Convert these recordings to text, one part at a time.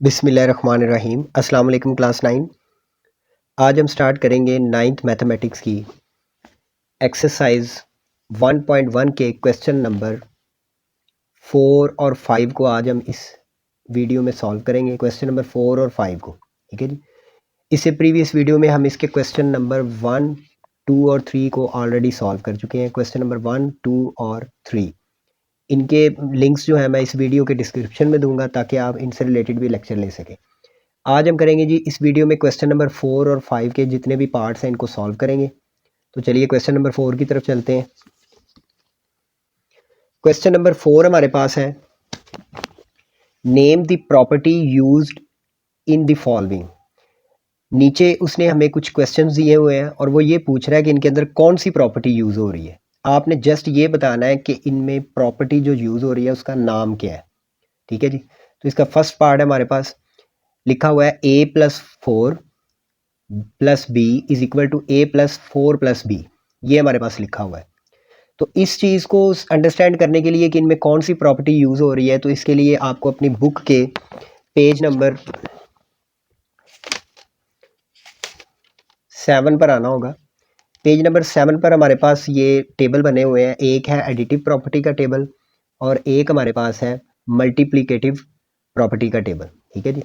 बिस्मिल्लाहिर्रहमानिर्रहीम। अस्सलाम वालेकुम क्लास 9। आज हम स्टार्ट करेंगे 9th मैथमेटिक्स की एक्सरसाइज 1.1 के क्वेश्चन नंबर 4 और 5 को आज हम इस वीडियो में सॉल्व करेंगे। क्वेश्चन नंबर 4 और 5 को, ठीक है जी। इससे प्रीवियस वीडियो में हम इसके क्वेश्चन नंबर 1, 2 और 3 को ऑलरेडी सॉल्व कर चुके हैं। क्वेश्चन नंबर 1, 2 और 3 इनके लिंक्स जो है मैं इस वीडियो के डिस्क्रिप्शन में दूंगा ताकि आप इनसे रिलेटेड भी लेक्चर ले सकें। आज हम करेंगे जी इस वीडियो में क्वेश्चन नंबर 4 और 5 के जितने भी पार्ट्स हैं इनको सॉल्व करेंगे। तो चलिए क्वेश्चन नंबर 4 की तरफ चलते हैं। क्वेश्चन नंबर 4 हमारे पास है, name the property used in the following. नीचे उसने हमें कुछ क्वेश्चंस दिए हुए हैं और वो ये पूछ रहा है कि इनके अंदर कौन सी प्रॉपर्टी यूज़ हो रही है। आपने जस्ट ये बताना है कि इनमें प्रॉपर्टी जो यूज़ हो रही है उसका नाम क्या है, ठीक है जी। तो इसका फर्स्ट पार्ट है हमारे पास लिखा हुआ है a+4 plus B is equal to a+4+b। ये हमारे पास लिखा हुआ है। तो इस चीज़ को अंडरस्टैंड करने के लिए कि इनमें कौन सी प्रॉपर्टी यूज़ हो रही है, तो इसके लिए आपको अपनी बुक के पेज नंबर 7 पर आना होगा। पेज नंबर 7 पर हमारे पास ये टेबल बने हुए हैं। एक है एडिटिव प्रॉपर्टी का टेबल और एक हमारे पास है मल्टीप्लिकेटिव प्रॉपर्टी का टेबल, ठीक है जी।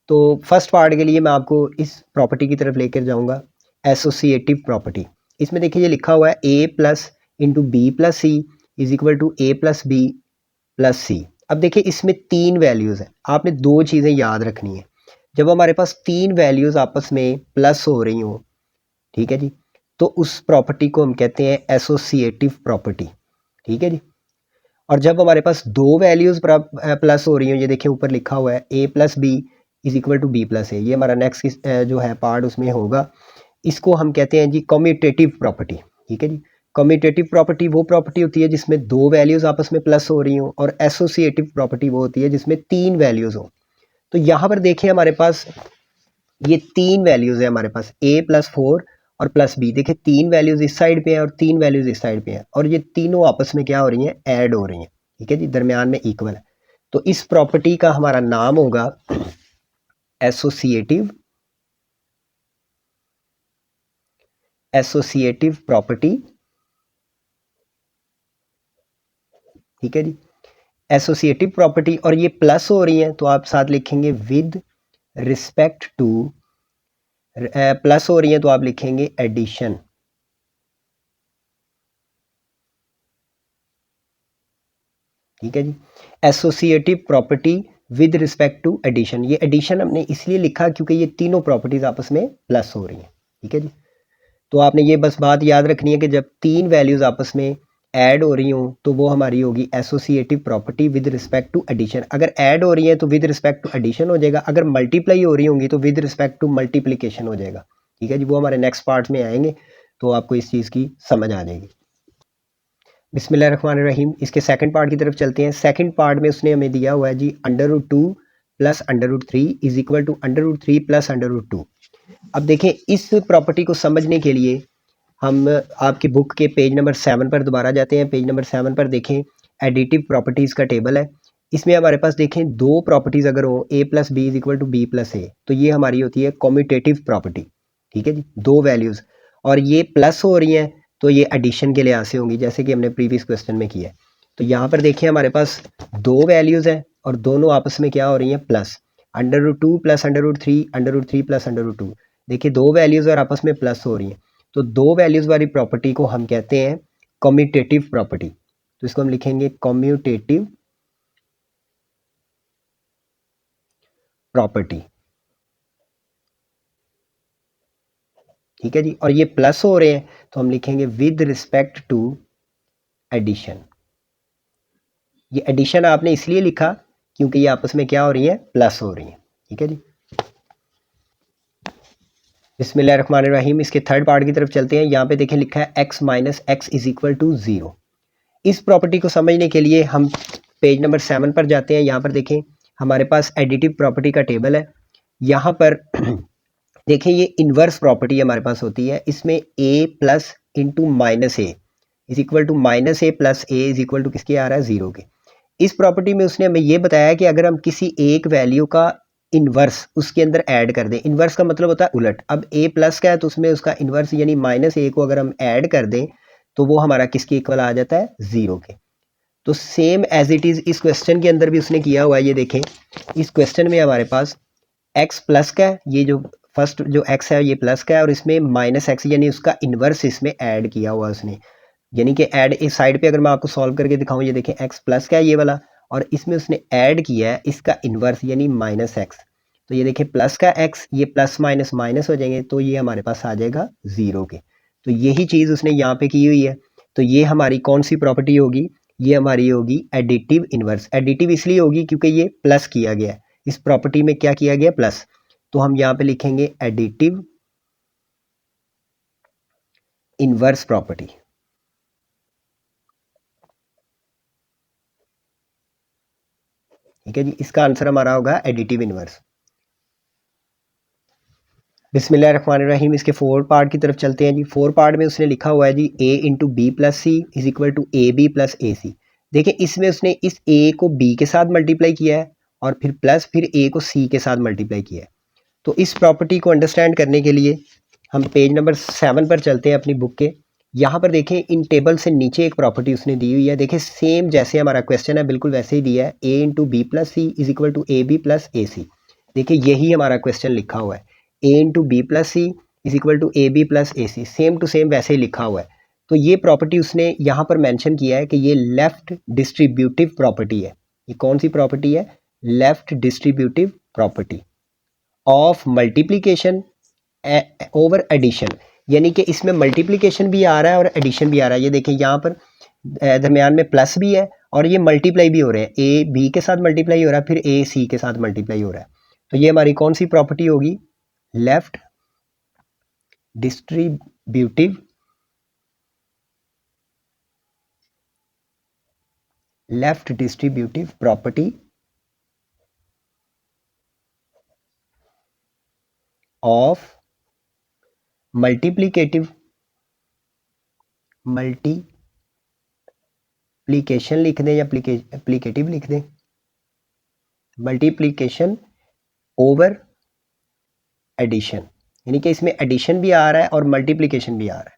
तो फर्स्ट पार्ट के लिए मैं आपको इस प्रॉपर्टी की तरफ लेकर जाऊंगा, एसोसिएटिव प्रॉपर्टी। इसमें देखिए ये लिखा हुआ है a plus into B plus C is equal to a plus B plus C. अब देखिए इसमें तीन वैल्यूज़ हैं, आपने दो चीज़ें याद रखनी है। जब हमारे पास तीन वैल्यूज़ आपस में प्लस हो रही हों, ठीक है जी, तो उस प्रॉपर्टी को हम कहते हैं एसोसिएटिव प्रॉपर्टी, ठीक है जी। और जब हमारे पास दो वैल्यूज़ प्लस हो रही हों, ये देखिए ऊपर लिखा हुआ है a plus B is equal to B plus A, ये हमारा नेक्स्ट जो है पार्ट उसमें होगा। इसको हम कहते हैं जी कम्यूटेटिव प्रॉपर्टी, ठीक है जी। कम्यूटेटिव प्रॉपर्टी वो प्रॉपर्टी होती है जिसमें दो वैल्यूज़ आपस में प्लस हो रही हों, और एसोसिएटिव प्रॉपर्टी वो होती है जिसमें तीन वैल्यूज़ हो। तो यहाँ पर देखिए हमारे पास ये तीन वैल्यूज़ है हमारे पास a+4 और प्लस बी। देखिए तीन वैल्यूज़ इस साइड पे हैं और तीन वैल्यूज़ इस साइड पे हैं, और ये तीनों आपस में क्या हो रही हैं, ऐड हो रही हैं, ठीक है जी, दरमियान में इक्वल है। तो इस प्रॉपर्टी का हमारा नाम होगा एसोसिएटिव प्रॉपर्टी, ठीक है जी, एसोसिएटिव प्रॉपर्टी। और ये प्लस हो रही है तो आप साथ लिखेंगे विद रिस्पेक्ट टू, प्लस हो रही है तो आप लिखेंगे एडिशन, ठीक है जी। Associative property with respect to addition, ये एडिशन हमने इसलिए लिखा क्योंकि ये तीनों प्रॉपर्टीज आपस में प्लस हो रही हैं, ठीक है जी। तो आपने ये बस बात याद रखनी है कि जब तीन वैल्यूज़ आपस में ऐड हो रही हों तो वो हमारी होगी associative property with respect to addition. अगर ऐड हो रही है तो विद रिस्पेक्ट टू एडिशन हो जाएगा, अगर मल्टीप्लाई हो रही होंगी तो विद रिस्पेक्ट टू मल्टीप्लिकेशन हो जाएगा, ठीक है जी। वो हमारे नेक्स्ट पार्ट में आएंगे तो आपको इस चीज़ की समझ आ जाएगी। बिस्मिल्लाहिर्रहमानिर्रहीम। इसके सेकंड पार्ट की तरफ चलते हैं। सेकंड पार्ट में उसने हमें दिया हुआ है जी √2 plus √3 is equal to √3 plus √2। अब देखें इस प्रॉपर्टी को समझने के लिए हम आपकी बुक के पेज नंबर 7 पर दोबारा जाते हैं। पेज नंबर 7 पर देखें एडिटिव प्रॉपर्टीज़ का टेबल है। इसमें हमारे पास देखें दो प्रॉपर्टीज़ अगर हो a plus B is equal to B plus A, तो ये हमारी होती है कम्यूटेटिव प्रॉपर्टी, ठीक है जी। दो वैल्यूज़ और ये प्लस हो रही हैं तो ये एडिशन के लिहाज से होंगी, जैसे कि हमने प्रीवियस क्वेश्चन में किया है। तो यहाँ पर देखिए हमारे पास दो वैल्यूज़ हैं और दोनों आपस में क्या हो रही हैं, प्लस। √2 प्लस √3, √3 प्लस √2, देखिए दो वैल्यूज़ और आपस में प्लस हो रही हैं। तो दो वैल्यूज़ वाली प्रॉपर्टी को हम कहते हैं कम्यूटेटिव प्रॉपर्टी। तो इसको हम लिखेंगे कम्यूटेटिव प्रॉपर्टी, ठीक है जी। और ये प्लस हो रहे हैं तो हम लिखेंगे विद रिस्पेक्ट टू एडिशन। ये एडिशन आपने इसलिए लिखा क्योंकि ये आपस में क्या हो रही है, प्लस हो रही है, ठीक है जी। बिस्मिल्लाहिर्रहमानिर्रहीम। इसके थर्ड पार्ट की तरफ चलते हैं। यहाँ पे देखें लिखा है x minus X is equal to 0। इस प्रॉपर्टी को समझने के लिए हम पेज नंबर 7 पर जाते हैं। यहाँ पर देखें हमारे पास एडिटिव प्रॉपर्टी का टेबल है। यहाँ पर देखें ये इन्वर्स प्रॉपर्टी हमारे पास होती है। इसमें a plus into minus A is equal to minus A plus A is equal to किसके आ रहा है, 0 के। इस प्रॉपर्टी में उसने हमें ये बताया कि अगर हम किसी एक वैल्यू का इन्वर्स उसके अंदर ऐड कर दें। इन्वर्स का मतलब होता है उलट। अब a प्लस का है तो उसमें उसका इन्वर्स यानी -a को अगर हम ऐड कर दें तो वो हमारा किसके इक्वल आ जाता है, 0 के। तो सेम एज इट इज़ इस क्वेश्चन के अंदर भी उसने किया हुआ है। ये देखें, इस क्वेश्चन में हमारे पास x प्लस का है, ये जो फर्स्ट जो x है ये प्लस का है, और इसमें -x यानी उसका इन्वर्स इसमें ऐड किया हुआ उसने। यानी कि ऐड इस साइड पे अगर मैं आपको सॉल्व करके दिखाऊं, ये देखें x प्लस का है ये वाला, और इसमें उसने ऐड किया है इसका इन्वर्स यानी -x। तो ये देखिए प्लस का x, ये प्लस माइनस माइनस हो जाएंगे तो ये हमारे पास आ जाएगा 0 के। तो यही चीज़ उसने यहाँ पे की हुई है। तो ये हमारी कौन सी प्रॉपर्टी होगी, ये हमारी होगी एडिटिव इन्वर्स। एडिटिव इसलिए होगी क्योंकि ये प्लस किया गया है, इस प्रॉपर्टी में क्या किया गया, प्लस। तो हम यहाँ पे लिखेंगे एडिटिव इन्वर्स प्रॉपर्टी। ठीक है जी, इसका आंसर हमारा होगा एडिटिव इन्वर्स। बिस्मिल्लाहिर्रहमानिर्रहीम, इसके 4 पार्ट की तरफ चलते हैं जी। 4 पार्ट में उसने लिखा हुआ है जी a into B plus C is equal to A B plus A C. देखिए इसमें उसने इस a को b के साथ मल्टीप्लाई किया है और फिर प्लस फिर a को c के साथ मल्टीप्लाई किया है। तो इस प्रॉपर्टी को अंडरस्टैंड करने के लिए हम पेज नंबर 7 पर चलते हैं अपनी बुक के। यहाँ पर देखें इन टेबल से नीचे एक प्रॉपर्टी उसने दी हुई है। देखिए सेम जैसे हमारा क्वेश्चन है बिल्कुल वैसे ही दिया है, a into B plus C is equal to A B plus A C. देखिए यही हमारा क्वेश्चन लिखा हुआ है, a into B plus C is equal to A B plus A C, same to same वैसे ही लिखा हुआ है। तो ये प्रॉपर्टी उसने यहाँ पर मेंशन किया है कि ये लेफ्ट डिस्ट्रीब्यूटिव प्रॉपर्टी है। ये कौन सी प्रॉपर्टी है, left distributive property of multiplication over addition. यानी कि इसमें मल्टीप्लीकेशन भी आ रहा है और एडिशन भी आ रहा है। ये देखिए यहाँ पर दरमियान में प्लस भी है और ये मल्टीप्लाई भी हो रहे हैं, ए बी के साथ मल्टीप्लाई हो रहा है, फिर ए सी के साथ मल्टीप्लाई हो रहा है। तो ये हमारी कौन सी प्रॉपर्टी होगी, left distributive property of multiplicative multiplication लिख दें या प्लीकेटिव लिख दें, मल्टीप्लीकेशन ओवर एडिशन। यानी कि इसमें एडिशन भी आ रहा है और मल्टीप्लिकेशन भी आ रहा है।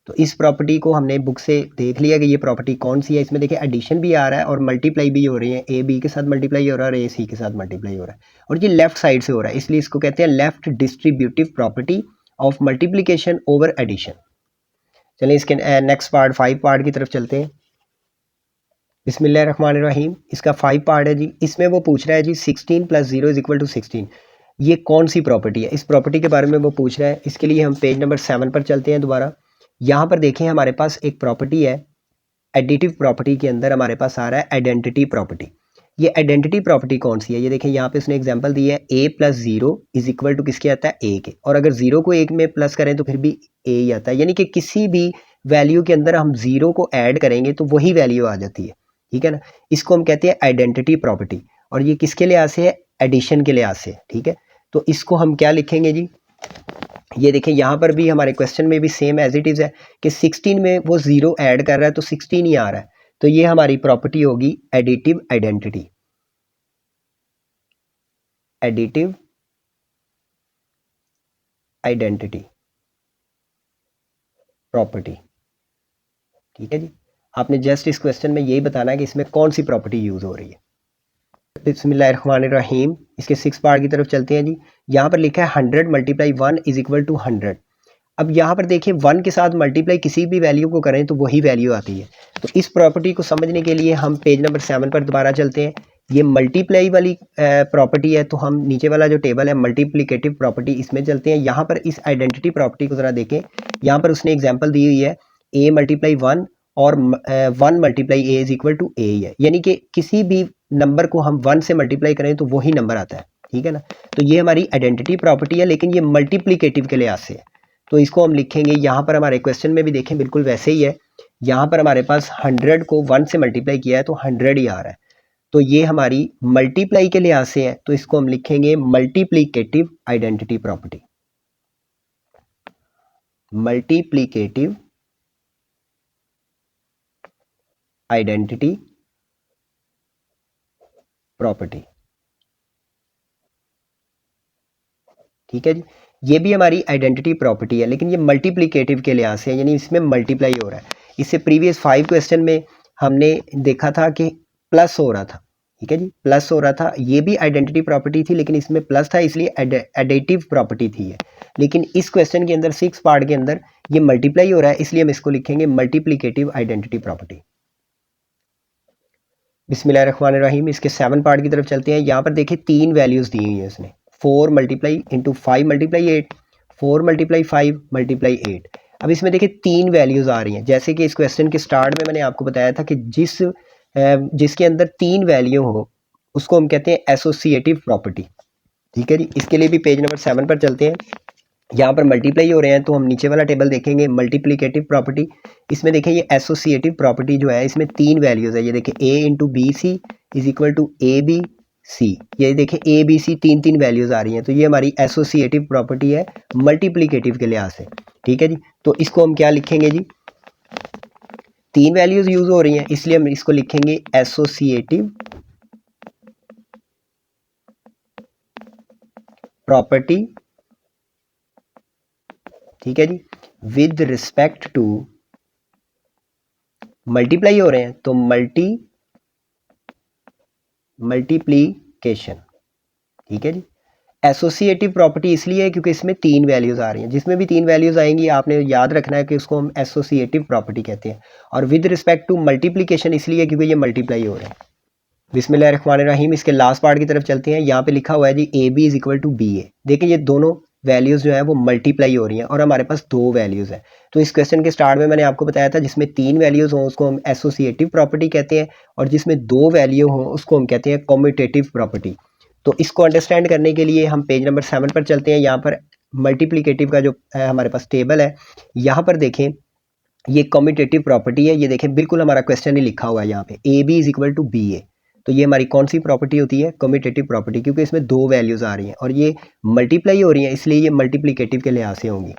तो इस प्रॉपर्टी को हमने बुक से देख लिया कि ये प्रॉपर्टी कौन सी है। इसमें देखिए एडिशन भी आ रहा है और मल्टीप्लाई भी हो रही है, ए बी के साथ मल्टीप्लाई हो रहा है और ए सी के साथ मल्टीप्लाई हो रहा है, और ये लेफ्ट साइड से हो रहा है, इसलिए इसको कहते हैं left distributive property of multiplication over addition. चलिए इसके नेक्स्ट पार्ट 5 पार्ट की तरफ चलते हैं। बिस्मिल्लाहिर्रहमानिर्रहीम, इसका 5 पार्ट है जी। इसमें वो पूछ रहा है जी 16 प्लस 0 इज इक्वल टू 16, ये कौन सी प्रॉपर्टी है, इस प्रॉपर्टी के बारे में वो पूछ रहा है। इसके लिए हम पेज नंबर 7 पर चलते हैं दोबारा। यहाँ पर देखें हमारे पास एक प्रॉपर्टी है, एडिटिव प्रॉपर्टी के अंदर हमारे पास आ रहा है आइडेंटिटी प्रॉपर्टी। ये आइडेंटिटी प्रॉपर्टी कौन सी है, ये देखें यहाँ पे उसने एग्जांपल दी है a plus 0 is equal to किसके आता है, a के, और अगर 0 को 1 में प्लस करें तो फिर भी a ही आता है। यानी कि किसी भी वैल्यू के अंदर हम 0 को ऐड करेंगे तो वही वैल्यू आ जाती है। ठीक है ना, इसको हम कहते हैं आइडेंटिटी प्रॉपर्टी, और ये किसके लिहाज से है, एडिशन के लिहाज से। ठीक है, तो इसको हम क्या लिखेंगे जी, ये देखें यहाँ पर भी हमारे क्वेश्चन में भी सेम एज इट इज़ है कि 16 में वो 0 ऐड कर रहा है तो 16 ही आ रहा है। तो ये हमारी प्रॉपर्टी होगी additive identity, additive identity property. ठीक है जी, आपने जस्ट इस क्वेश्चन में यही बताना है कि इसमें कौन सी प्रॉपर्टी यूज़ हो रही है। बिस्मिल्लाहिर्रहमानिर्रहीम, इसके 6 पार्ट की तरफ चलते हैं जी। यहाँ पर लिखा है 100 मल्टीप्लाई 1 इज इक्वल टू 100। अब यहाँ पर देखिए 1 के साथ मल्टीप्लाई किसी भी वैल्यू को करें तो वही वैल्यू आती है। तो इस प्रॉपर्टी को समझने के लिए हम पेज नंबर 7 पर दोबारा चलते हैं। ये मल्टीप्लाई वाली प्रॉपर्टी है, तो हम नीचे वाला जो टेबल है मल्टीप्लिकेटिव प्रॉपर्टी, इसमें चलते हैं। यहाँ पर इस आइडेंटिटी प्रॉपर्टी को ज़रा देखें, यहाँ पर उसने एग्जाम्पल दी हुई है a मल्टीप्लाई 1 और 1 multiply a is equal to a ही है। यानी कि किसी भी नंबर को हम 1 से मल्टीप्लाई करें तो वही नंबर आता है। ठीक है ना, तो ये हमारी आइडेंटिटी प्रॉपर्टी है, लेकिन ये मल्टीप्लिकेटिव के लिहाज से है। तो इसको हम लिखेंगे, यहाँ पर हमारे क्वेश्चन में भी देखें बिल्कुल वैसे ही है। यहाँ पर हमारे पास 100 को 1 से मल्टीप्लाई किया है तो 100 ही आ रहा है। तो ये हमारी मल्टीप्लाई के लिहाज से है, तो इसको हम लिखेंगे multiplicative identity property, multiplicative identity property. ठीक है जी। ये भी हमारी आइडेंटिटी प्रॉपर्टी है, लेकिन ये मल्टीप्लिकेटिव के लिहाज से, यानी इसमें मल्टीप्लाई हो रहा है। इससे प्रीवियस 5 क्वेश्चन में हमने देखा था कि प्लस हो रहा था, ठीक है जी, प्लस हो रहा था। ये भी आइडेंटिटी प्रॉपर्टी थी, लेकिन इसमें प्लस था, इसलिए एडिटिव प्रॉपर्टी थी ये। लेकिन इस क्वेश्चन के अंदर 6 पार्ट के अंदर ये मल्टीप्लाई हो रहा है, इसलिए हम इसको लिखेंगे मल्टीप्लिकेटिव आइडेंटिटी प्रॉपर्टी। बिस्मिल्लाहिर्रहमानिर्रहीम। इसके 7 पार्ट की तरफ चलते हैं। यहाँ पर देखिए 3 वैल्यूज़ दी हुई है इसने, 4 multiply into 5 multiply 8, 4 multiply 5 multiply 8। अब इसमें देखिए 3 वैल्यूज़ आ रही हैं। जैसे कि इस क्वेश्चन के स्टार्ट में मैंने आपको बताया था कि जिसके अंदर 3 वैल्यू हो उसको हम कहते हैं एसोसिएटिव प्रॉपर्टी, ठीक है जी। इसके लिए भी पेज नंबर 7 पर चलते हैं। यहाँ पर मल्टीप्लाई हो रहे हैं तो हम नीचे वाला टेबल देखेंगे, मल्टीप्लिकेटिव प्रॉपर्टी। इसमें देखें ये एसोसिएटिव प्रॉपर्टी जो है, इसमें 3 वैल्यूज़ है। ये देखें a into B C is equal to A B C. ये देखें ए बी सी 3 वैल्यूज़ आ रही हैं, तो ये हमारी एसोसिएटिव प्रॉपर्टी है मल्टीप्लिकेटिव के लिहाज से, ठीक है जी। तो इसको हम क्या लिखेंगे जी, 3 वैल्यूज़ यूज़ हो रही हैं, इसलिए हम इसको लिखेंगे एसोसिएटिव प्रॉपर्टी, ठीक है जी, विद रिस्पेक्ट टू मल्टीप्लाई हो रहे हैं तो मल्टीप्लीकेशन, ठीक है जी। एसोसिएटिव प्रॉपर्टी इसलिए है क्योंकि इसमें 3 वैल्यूज़ आ रही हैं। जिसमें भी 3 वैल्यूज़ आएंगी आपने याद रखना है कि उसको हम एसोसिएटिव प्रॉपर्टी कहते हैं। और विद रिस्पेक्ट टू मल्टीप्लिकेशन इसलिए क्योंकि ये मल्टीप्लाई हो रहे हैं। बिस्मिल्लाहिर्रहमानिर्रहीम। इसके लास्ट पार्ट की तरफ चलते हैं। यहाँ पे लिखा हुआ है जी A B is equal to B A. देखिए ये दोनों वैल्यूज़ जो है वो मल्टीप्लाई हो रही हैं और हमारे पास 2 वैल्यूज़ हैं। तो इस क्वेश्चन के स्टार्ट में मैंने आपको बताया था जिसमें 3 वैल्यूज़ हों उसको हम एसोसिएटिव प्रॉपर्टी कहते हैं, और जिसमें 2 वैल्यू हों उसको हम कहते हैं कम्यूटेटिव प्रॉपर्टी। तो इसको अंडरस्टैंड करने के लिए हम पेज नंबर 7 पर चलते हैं। यहाँ पर मल्टीप्लिकेटिव का जो है हमारे पास टेबल है, यहाँ पर देखें ये कम्यूटेटिव प्रॉपर्टी है। ये देखें बिल्कुल हमारा क्वेश्चन ही लिखा हुआ है यहाँ पे, A B is equal to B A. तो ये हमारी कौन सी प्रॉपर्टी होती है, कम्यूटेटिव प्रॉपर्टी, क्योंकि इसमें 2 वैल्यूज़ आ रही हैं और ये मल्टीप्लाई हो रही हैं, इसलिए ये मल्टीप्लिकेटिव के लिहाज से होंगी।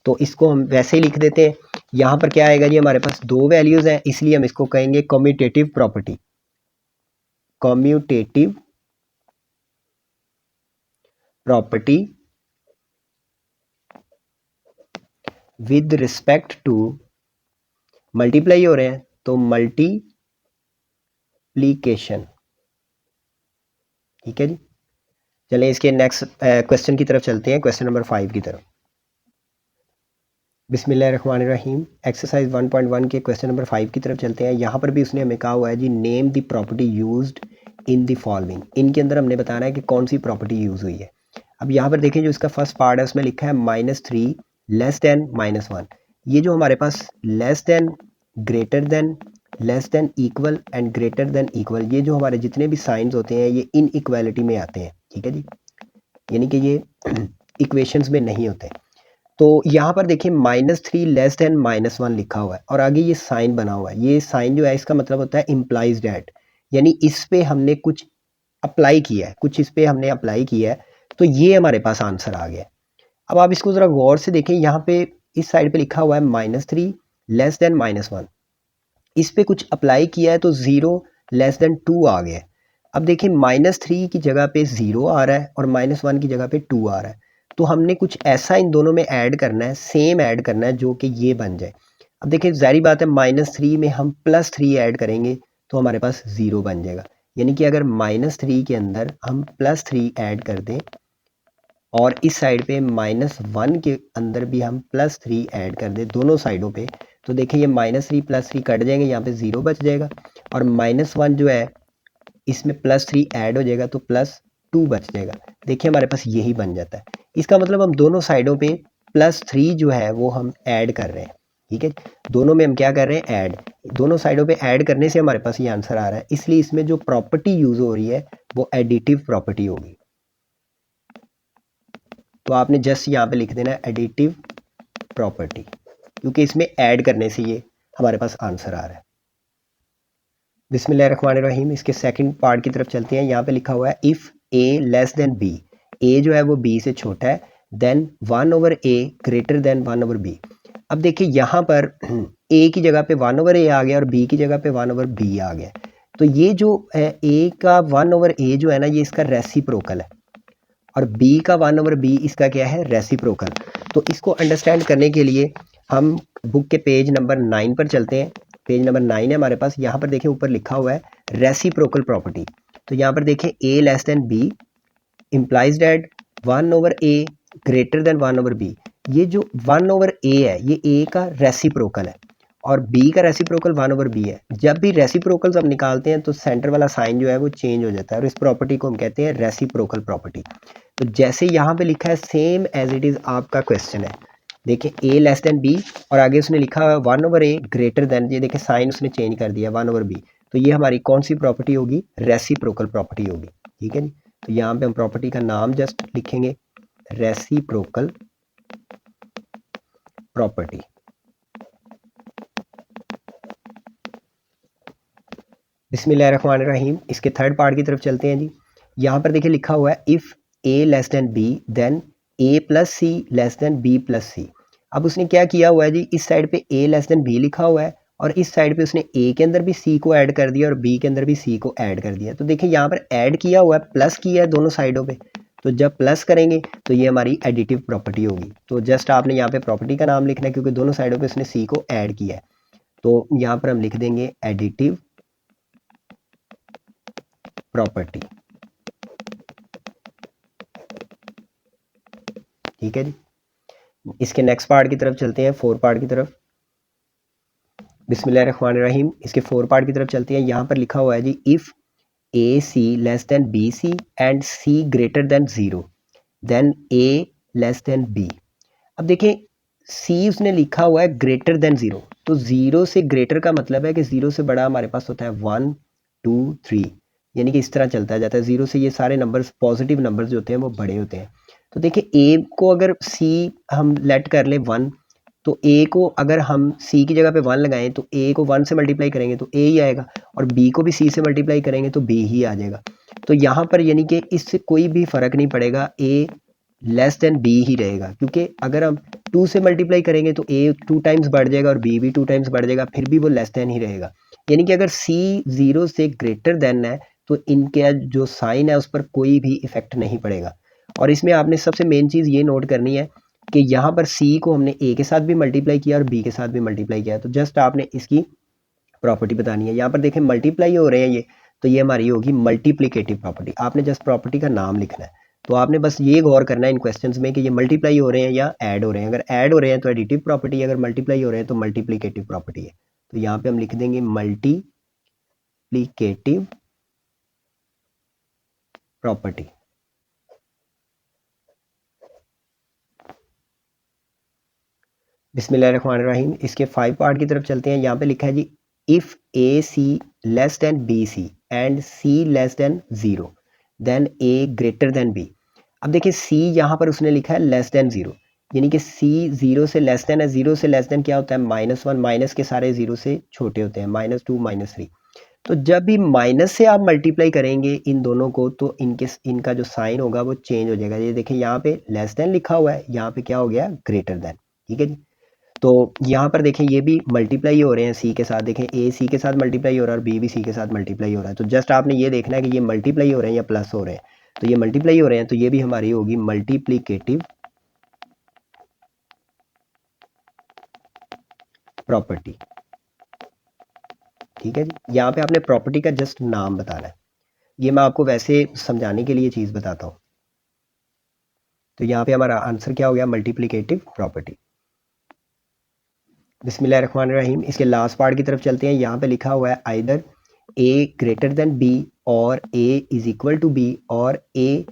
तो इसको हम वैसे ही लिख देते हैं। यहाँ पर क्या आएगा जी, हमारे पास 2 वैल्यूज़ हैं, इसलिए हम इसको कहेंगे commutative property, commutative property with respect to multiply हो रहे हैं तो मल्टीप्लीकेशन, ठीक है जी। चलें इसके नेक्स्ट क्वेश्चन की तरफ चलते हैं, क्वेश्चन नंबर 5 की तरफ। बिस्मिल्लाहिर्रहमानिर्रहीम। एक्सरसाइज 1.1 के क्वेश्चन नंबर 5 की तरफ चलते हैं। यहाँ पर भी उसने हमें कहा हुआ है जी name the property used in the following. इनके अंदर हमने बताना है कि कौन सी प्रॉपर्टी यूज़ हुई है। अब यहाँ पर देखें जो इसका फर्स्ट पार्ट है उसमें लिखा है -3 लेस देन -1। ये जो हमारे पास less than, greater than, less than, equal and greater than equal, ये जो हमारे जितने भी साइंस होते हैं ये इन इक्वालिटी में आते हैं, ठीक है जी, यानी कि ये इक्वेशंस में नहीं होते। तो यहाँ पर देखिए -3 लेस देन -1 लिखा हुआ है और आगे ये साइन बना हुआ है। ये साइन जो है इसका मतलब होता है इम्प्लाइज डैट, यानी इस पे हमने कुछ अप्लाई किया है, कुछ इस पे हमने अप्लाई किया है, तो ये हमारे पास आंसर आ गया। अब आप इसको ज़रा गौर से देखें, यहाँ पे इस साइड पे लिखा हुआ है -3 लेस देन -1, इस पे कुछ अप्लाई किया है तो 0 लेस देन 2 आ गया। अब देखिए -3 की जगह पे 0 आ रहा है और -1 की जगह पे 2 आ रहा है, तो हमने कुछ ऐसा इन दोनों में ऐड करना है, सेम ऐड करना है जो कि ये बन जाए। अब देखिए ज़ाहिर बात है -3 में हम +3 ऐड करेंगे तो हमारे पास 0 बन जाएगा। यानी कि अगर -3 के अंदर हम +3 ऐड कर दें और इस साइड पे -1 के अंदर भी हम +3 ऐड कर दें दोनों साइडों पे, तो देखिए ये -3 +3 कट जाएंगे, यहाँ पे 0 बच जाएगा और -1 जो है इसमें +3 ऐड हो जाएगा तो +2 बच जाएगा। देखिए हमारे पास यही बन जाता है। इसका मतलब हम दोनों साइडों पे +3 जो है वो हम ऐड कर रहे हैं, ठीक है। दोनों में हम क्या कर रहे हैं, ऐड। दोनों साइडों पे ऐड करने से हमारे पास ये आंसर आ रहा है, इसलिए इसमें जो प्रॉपर्टी यूज़ हो रही है वो एडिटिव प्रॉपर्टी होगी। तो आपने जस्ट यहाँ पे लिख देना है एडिटिव प्रॉपर्टी, क्योंकि इसमें ऐड करने से ये हमारे पास आंसर आ रहा है। बिस्मिल्लाहिर्रहमानिर्रहीम। इसके सेकंड पार्ट की तरफ चलते हैं। यहाँ पे लिखा हुआ है if A less than B, A जो है वो बी से छोटा है, then 1/a greater than 1/b। अब देखिए यहाँ पर ए की जगह पे 1/a आ गया और बी की जगह पे 1/b आ गया। तो ये जो ए का 1/a जो है ना, ये इसका रेसिप्रोकल है। और बी का 1/b इसका क्या है, रेसिप्रोकल। तो इसको अंडरस्टैंड करने के लिए हम बुक के पेज नंबर 9 पर चलते हैं। पेज नंबर 9 है हमारे पास, यहाँ पर देखें ऊपर लिखा हुआ है रेसिप्रोकल प्रॉपर्टी। तो यहाँ पर देखें a less than b implies that 1/a greater than 1/b। ये जो 1/a है ये a का रेसिप्रोकल है और b का रेसिप्रोकल 1/b है। जब भी रेसिप्रोकल्स हम निकालते हैं तो सेंटर वाला साइन जो है वो चेंज हो जाता है और इस प्रॉपर्टी को हम कहते हैं रेसिप्रोकल प्रॉपर्टी। तो जैसे यहाँ पे लिखा है सेम एज इट इज़ आपका क्वेश्चन है। देखिए a लेस देन b और आगे उसने लिखा है 1/a ग्रेटर देन, ये देखिए साइन उसने चेंज कर दिया 1/b। तो ये हमारी कौन सी प्रॉपर्टी होगी, रेसिप्रोकल प्रॉपर्टी होगी। ठीक है जी। तो यहाँ पे हम प्रॉपर्टी का नाम जस्ट लिखेंगे रेसिप्रोकल प्रॉपर्टी। बिस्मिल्लाहिर्रहमानिर्रहीम। इसके थर्ड पार्ट की तरफ चलते हैं जी। यहाँ पर देखिए लिखा हुआ है if a less than b then a plus C less than b plus C. अब उसने क्या किया हुआ है जी, इस साइड पे a लेस देन b लिखा हुआ है और इस साइड पे उसने a के अंदर भी c को ऐड कर दिया और b के अंदर भी c को ऐड कर दिया। तो देखिए यहाँ पर ऐड किया हुआ है, प्लस किया है दोनों साइडों पे। तो जब प्लस करेंगे तो ये हमारी एडिटिव प्रॉपर्टी होगी। तो जस्ट आपने यहाँ पे प्रॉपर्टी का नाम लिखना है क्योंकि दोनों साइडों पे उसने c को ऐड किया है। तो यहाँ पर हम लिख देंगे एडिटिव प्रॉपर्टी। ठीक है जी। इसके नेक्स्ट पार्ट की तरफ चलते हैं, फोर पार्ट की तरफ। बिस्मिल्लाहिर्रहमानिर्रहीम। इसके फोर पार्ट की तरफ चलते हैं। यहाँ पर लिखा हुआ है जी if A C less than B C and C greater than 0 then A less than B. अब देखें सी उसने लिखा हुआ है ग्रेटर देन 0, तो 0 से ग्रेटर का मतलब है कि 0 से बड़ा हमारे पास होता है 1 2 3, यानी कि इस तरह चलता जाता है। 0 से ये सारे नंबर्स पॉजिटिव नंबर्स जो होते हैं वो बड़े होते हैं। तो देखिए ए को अगर सी हम लेट कर ले 1, तो ए को अगर हम सी की जगह पे 1 लगाएं तो ए को 1 से मल्टीप्लाई करेंगे तो ए ही आएगा और बी को भी सी से मल्टीप्लाई करेंगे तो बी ही आ जाएगा। तो यहाँ पर यानी कि इससे कोई भी फ़र्क नहीं पड़ेगा, ए लेस देन बी ही रहेगा क्योंकि अगर हम 2 से मल्टीप्लाई करेंगे तो ए 2 टाइम्स बढ़ जाएगा और बी भी 2 टाइम्स बढ़ जाएगा, फिर भी वो लेस देन ही रहेगा। यानी कि अगर सी 0 से ग्रेटर देन है तो इनके जो साइन है उस पर कोई भी इफेक्ट नहीं पड़ेगा। और इसमें आपने सबसे मेन चीज़ ये नोट करनी है कि यहाँ पर सी को हमने ए के साथ भी मल्टीप्लाई किया और बी के साथ भी मल्टीप्लाई किया। तो जस्ट आपने इसकी प्रॉपर्टी बतानी है। यहाँ पर देखें मल्टीप्लाई हो रहे हैं ये, तो ये हमारी होगी मल्टीप्लिकेटिव प्रॉपर्टी। आपने जस्ट प्रॉपर्टी का नाम लिखना है। तो आपने बस ये गौर करना है इन क्वेश्चंस में कि ये मल्टीप्लाई हो रहे हैं या ऐड हो रहे हैं। अगर ऐड हो रहे हैं तो एडिटिव प्रॉपर्टी, अगर मल्टीप्लाई हो रहे हैं तो मल्टीप्लिकेटिव प्रॉपर्टी है। तो यहाँ पे हम लिख देंगे मल्टीप्लिकेटिव प्रॉपर्टी। बिस्मिल्लाहिर्रहमानिर्रहीम। इसके 5 पार्ट की तरफ चलते हैं। यहाँ पे लिखा है जी if A C less than B C and C less than 0 then A greater than B. अब देखिए सी यहाँ पर उसने लिखा है लेस देन 0, यानी कि सी 0 से लेस देन है। 0 से लेस देन क्या होता है, -1, माइनस के सारे 0 से छोटे होते हैं, -2 -3। तो जब भी माइनस से आप मल्टीप्लाई करेंगे इन दोनों को तो इनका जो साइन होगा वो चेंज हो जाएगा। ये देखिए यहाँ पे लेस देन लिखा हुआ है, यहाँ पे क्या हो गया, ग्रेटर देन। ठीक है जी। तो यहाँ पर देखें ये भी मल्टीप्लाई हो रहे हैं सी के साथ। देखें ए सी के साथ मल्टीप्लाई हो रहा है और बी भी सी के साथ मल्टीप्लाई हो रहा है। तो जस्ट आपने ये देखना है कि ये मल्टीप्लाई हो रहे हैं या प्लस हो रहे हैं। तो ये मल्टीप्लाई हो रहे हैं तो ये भी हमारी होगी मल्टीप्लिकेटिव प्रॉपर्टी। ठीक है जी। यहाँ पे आपने प्रॉपर्टी का जस्ट नाम बताना है। ये मैं आपको वैसे समझाने के लिए चीज़ बताता हूँ। तो यहाँ पे हमारा आंसर क्या हो गया, मल्टीप्लिकेटिव प्रॉपर्टी। बिस्मिल्लाहिर्रहमानिर्रहीम। इसके लास्ट पार्ट की तरफ चलते हैं। यहाँ पे लिखा हुआ है आइदर ए ग्रेटर देन बी और ए इज इक्वल टू बी और ए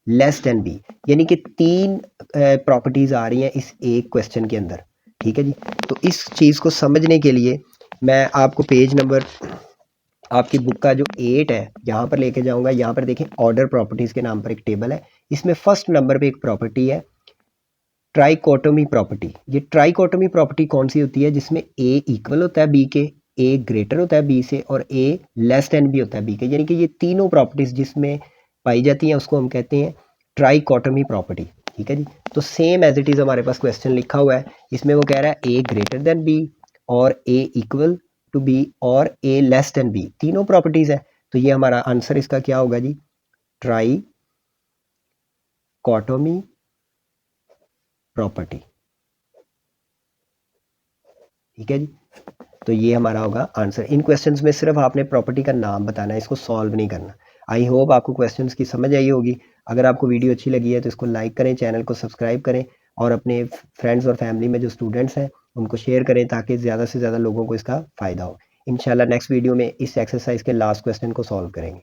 लेस देन बी, यानी कि 3 प्रॉपर्टीज आ रही हैं इस एक क्वेश्चन के अंदर। ठीक है जी। तो इस चीज़ को समझने के लिए मैं आपको पेज नंबर आपकी बुक का जो 8 है यहाँ पर लेके जाऊँगा। यहाँ पर देखें ऑर्डर प्रॉपर्टीज़ के नाम पर एक टेबल है। इसमें फर्स्ट नंबर पे एक प्रॉपर्टी है ट्राइकोटोमी प्रॉपर्टी। ये ट्राइकोटोमी प्रॉपर्टी कौन सी होती है, जिसमें ए इक्वल होता है बी के, ए ग्रेटर होता है बी से और ए लेस देन बी होता है बी के। यानी कि ये तीनों प्रॉपर्टीज जिसमें पाई जाती हैं उसको हम कहते हैं ट्राइकोटोमी प्रॉपर्टी। ठीक है जी। तो सेम एज इट इज़ हमारे पास क्वेश्चन लिखा हुआ है। इसमें वो कह रहा है ए ग्रेटर देन बी और ए इक्वल टू बी और ए लेस देन बी, तीनों प्रॉपर्टीज़ है। तो ये हमारा आंसर इसका क्या होगा जी, ट्राई कॉटोमी प्रॉपर्टी। ठीक है जी, तो ये हमारा होगा आंसर। इन क्वेश्चंस में सिर्फ आपने प्रॉपर्टी का नाम बताना है, इसको सॉल्व नहीं करना। आई होप आपको क्वेश्चंस की समझ आई होगी। अगर आपको वीडियो अच्छी लगी है तो इसको लाइक करें, चैनल को सब्सक्राइब करें और अपने फ्रेंड्स और फैमिली में जो स्टूडेंट्स हैं उनको शेयर करें ताकि ज़्यादा से ज़्यादा लोगों को इसका फ़ायदा हो। इंशाल्लाह नेक्स्ट वीडियो में इस एक्सरसाइज के लास्ट क्वेश्चन को सॉल्व करेंगे।